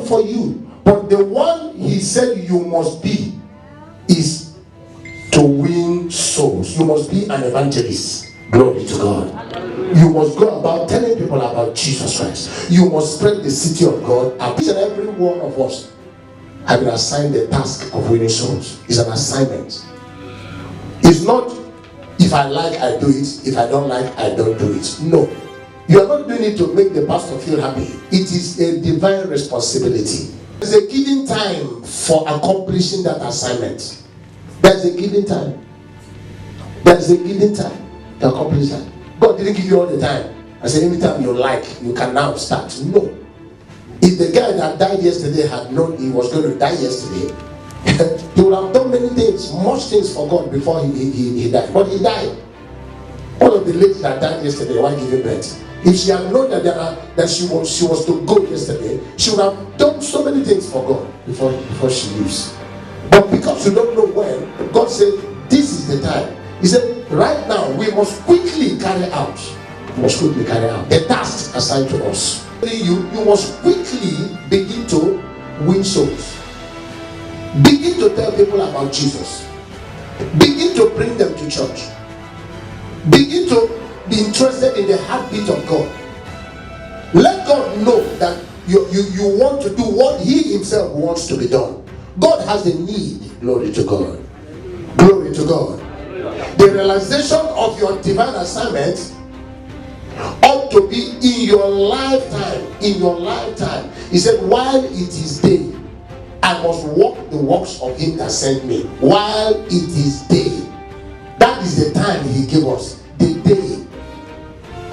not for you. But the one he said you must be is to win souls. You must be an evangelist. Glory to God. You must go about telling people about Jesus Christ. You must spread the city of God. Each and every one of us have been assigned the task of winning souls. It's an assignment. It's not if I like, I do it. If I don't like, I don't do it. No. You are not doing it to make the pastor feel happy. It is a divine responsibility. There's a given time for accomplishing that assignment. There's a given time. There's a given time to accomplish that. God didn't give you all the time. I said, anytime you like, you can now start. No. If the guy that died yesterday had known he was going to die yesterday, he would have done many things, much things for God before he died. But he died. All of the ladies that died yesterday, why giving birth? If she had known that she was to go yesterday, she would have done so many things for God before she leaves. But because you don't know when, God said, this is the time. He said, right now, we must quickly carry out. We must quickly carry out the task assigned to us. You must quickly begin to win souls. Begin to tell people about Jesus. Begin to bring them to church. Begin to be interested in the heartbeat of God. Let God know that you want to do what He Himself wants to be done. God has a need. Glory to God. Glory to God. The realization of your divine assignment ought to be in your lifetime. In your lifetime. He said, while it is day, I must walk the works of Him that sent me. While it is day. That is the time He gave us. The day.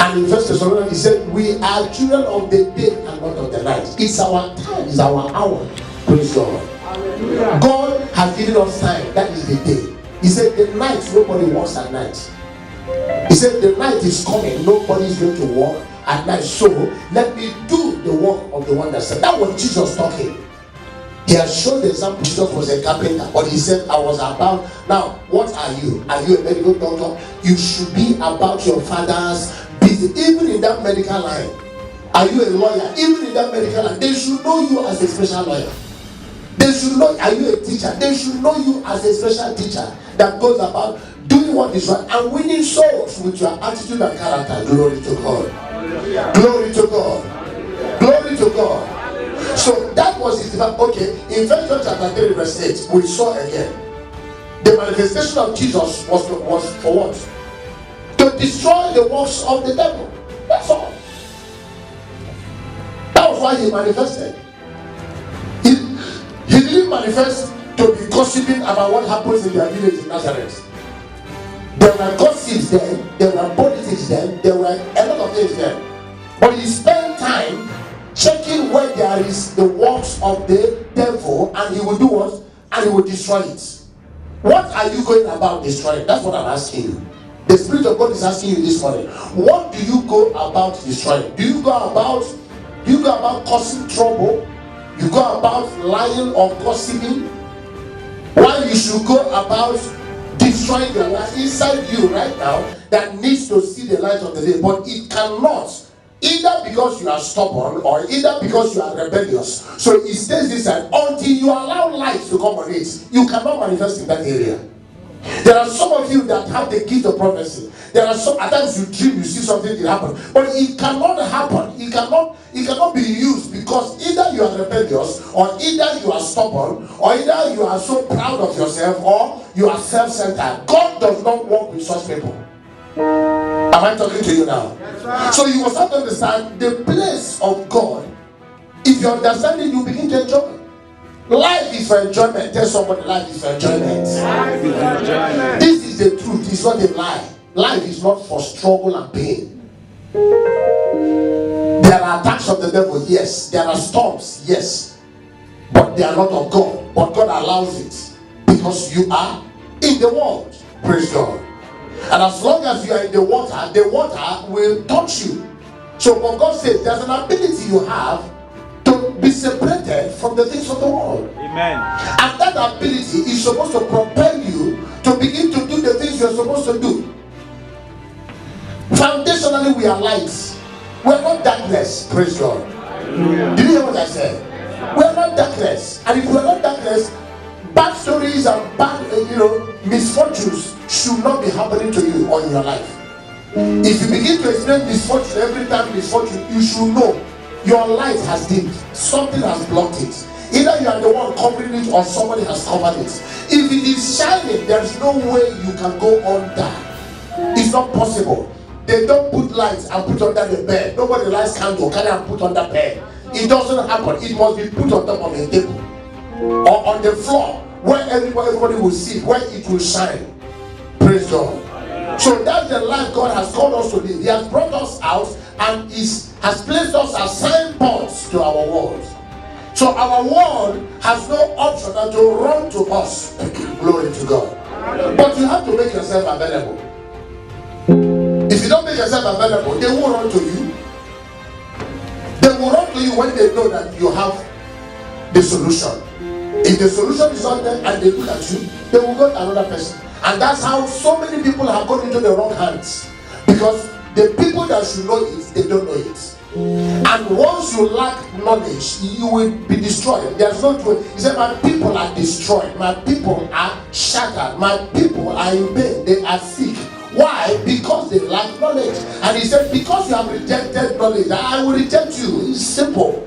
And in 1 Thessalonians he said, we are children of the day and not of the night. It's our time, it's our hour. Praise God. Hallelujah. God has given us time. That is the day. He said the night, nobody walks at night. He said the night is coming, nobody is going to walk at night. So let me do the work of the one that said. That was Jesus talking. He has shown the example. Jesus was a carpenter, but he said, I was about. Now, what are you? Are you a medical doctor? You should be about your father's business, even in that medical line. Are you a lawyer? Even in that medical line, they should know you as a special lawyer. They should know. Are you a teacher? They should know you as a special teacher that goes about doing what is right and winning souls with your attitude and character. Glory to God. Glory to God. Glory to God. So that was his divine. Okay, in 1 John chapter 3 verse 8, we saw again the manifestation of Jesus was for what? To destroy the works of the devil. That's all. That was why he manifested. He didn't manifest to be gossiping about what happens in their village in Nazareth. There were gossips then, there were politics then, there were a lot of things then. But he spent time checking where there is the works of the devil, and he will do what? And he will destroy it. What are you going about destroying? That's what I'm asking you. The Spirit of God is asking you this morning. What do you go about destroying? Do you go about causing trouble? You go about lying or gossiping? While you should go about destroying the light inside you right now that needs to see the light of the day, but it cannot. Either because you are stubborn or either because you are rebellious. So it stays this side. Until you allow light to come on it, you cannot manifest in that area. There are some of you that have the gift of prophecy. There are some, at times you dream, you see something that happen. But it cannot happen. It cannot be used because either you are rebellious or either you are stubborn or either you are so proud of yourself or you are self-centered. God does not work with such people. Am I talking to you now? Yes, so you must have to understand the place of God. If you understand it, you begin to enjoy. Life is for enjoyment. Tell somebody life is for enjoyment. Life is for enjoyment. This is the truth. It's not a lie. Life is not for struggle and pain. There are attacks of the devil, yes. There are storms, yes. But they are not of God. But God allows it because you are in the world. Praise God. And as long as you are in the water will touch you. So what God says, there's an ability you have to be separated from the things of the world. Amen. And that ability is supposed to propel you to begin to do the things you're supposed to do. Foundationally, we are lights. We're not darkness. Praise God. Hallelujah. Did you hear what I said? We're darkness. And if you are not darkness, bad stories and bad, misfortunes should not be happening to you or in your life. If you begin to experience misfortune every time misfortune, you should know your light has dimmed. Something has blocked it. Either you are the one covering it or somebody has covered it. If it is shining, there is no way you can go under. It's not possible. They don't put lights and put under the bed. Nobody lights candle, carry and put under bed. It doesn't happen. It must be put on top of a table or on the floor where everybody will see, where it will shine. Praise God. So that's the life God has called us to live. He has brought us out and has placed us as signposts to our world. So our world has no option than to run to us. Glory to God. But you have to make yourself available. If you don't make yourself available, they will run to you. They will run to you when they know that you have the solution. If the solution is not there and they look at you, they will go to another person. And that's how so many people have gone into the wrong hands. Because the people that should know it, they don't know it. And once you lack knowledge, you will be destroyed. There's no truth. He said, my people are destroyed. My people are shattered. My people are in pain. They are sick. Why? Because they lack knowledge. And he said, because you have rejected knowledge, I will reject you. It's simple.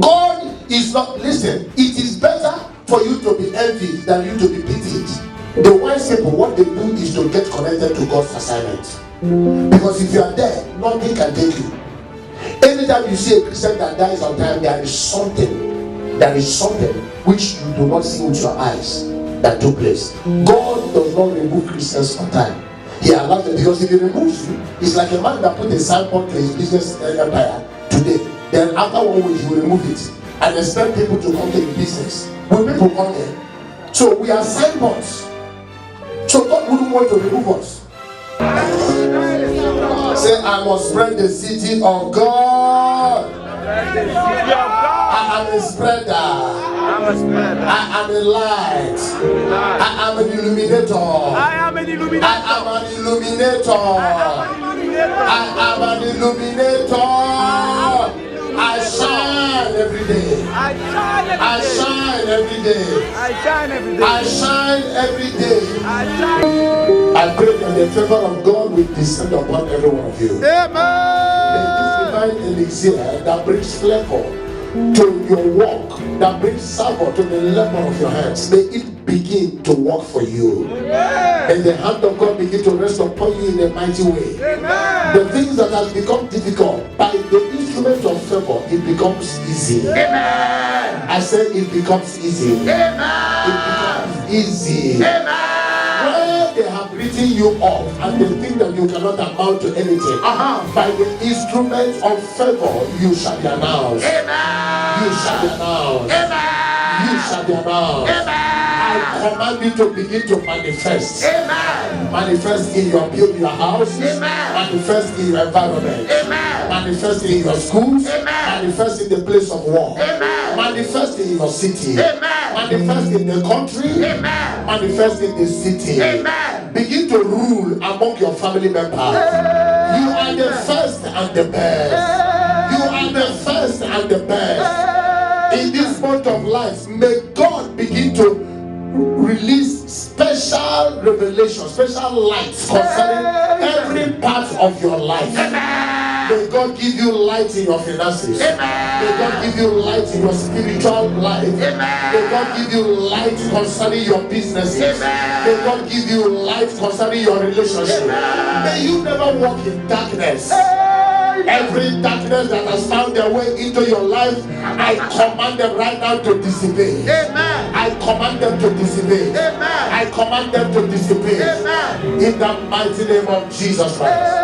God is not, listen, it is better for you to be envied than you to be pitied. The wise people, what they do is to get connected to God's assignment. Because if you are there, nothing can take you. Anytime you see a Christian that dies on time, there is something which you do not see with your eyes that took place. God does not remove Christians on time. He allows them, because if he removes you, it's like a man that put a signboard to his business empire today. Then after 1 week, he will remove it and expect people to come to the business. Will people come there? So we are signboards. So God wouldn't want to remove us. Say, I must spread the city of God. I am a spreader. I am a light. I am an illuminator. I am an illuminator. I shine every day. I shine every day. I pray that the favor of God will descend upon every one of you. May this divine elixir that brings flavor to your work, that brings savor to the labor of your hands, may it begin to work for you. May the hand of God begin to rest upon you in a mighty way. The things that has become difficult, by the instrument of favor, it becomes easy. I said it becomes easy. It becomes easy. Where they have written you off and they think that you cannot amount to anything, by the instrument of favor, you shall be announced. You shall be announced. You shall be announced. I command you to begin to manifest. Manifest in your house. Manifest in your environment. Manifest in your schools. Manifest in the place of work. Manifest in your city. Manifest in the country. Manifest in the city. Begin to rule among your family members. You are the first and the best. You are the first and the best. In this month of life, may God begin to release special revelation, special lights concerning every part of your life. May God give you light in your finances. May God give you light in your spiritual life. May God give you light concerning your businesses. May God give you light concerning your relationship. May you never walk in darkness. Every darkness that has found their way into your life, I command them right now to dissipate. I command them to dissipate. I command them to dissipate. In the mighty name of Jesus Christ.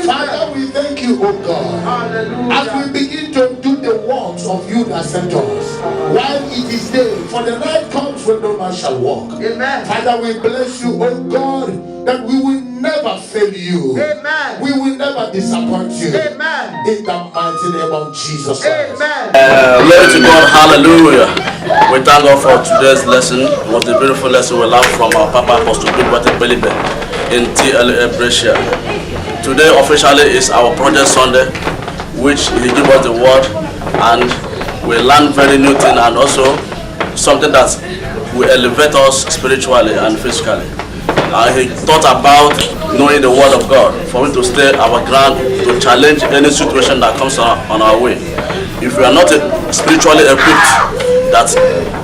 Father, we thank you, oh God, as we begin to do the works of you that sent us. While it is day, for the night comes when no man shall walk. Father, we bless you, oh God, that we will never fail you. We will never disappoint you. In the mighty name of Jesus Christ. Glory to God, hallelujah. We thank God for today's lesson. It was a beautiful lesson we learned from our Papa Apostle Bigwate Belibe in TLA Brescia. Today officially is our Project Sunday, which he gave us the word, and we learn very new thing, and also something that will elevate us spiritually and physically. He thought about knowing the word of God for me to stay our ground, to challenge any situation that comes on our way. If we are not spiritually equipped, that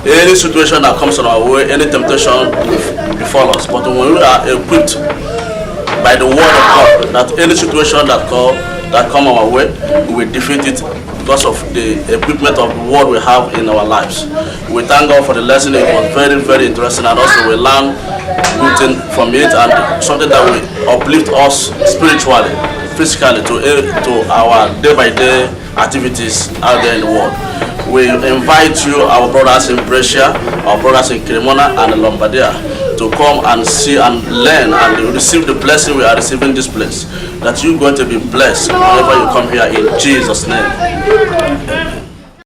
any situation that comes on our way, any temptation will befall us. But when we are equipped by the word of God, that any situation that come our way, we will defeat it because of the equipment of the word we have in our lives. We thank God for the lesson. It was very, very interesting, and also we learn good thing from it, and something that will uplift us spiritually, physically, to our day-by-day activities out there in the world. We invite you, our brothers in Brescia, our brothers in Cremona and Lombardia, to come and see and learn and receive the blessing we are receiving this place. That you're going to be blessed whenever you come here in Jesus' name.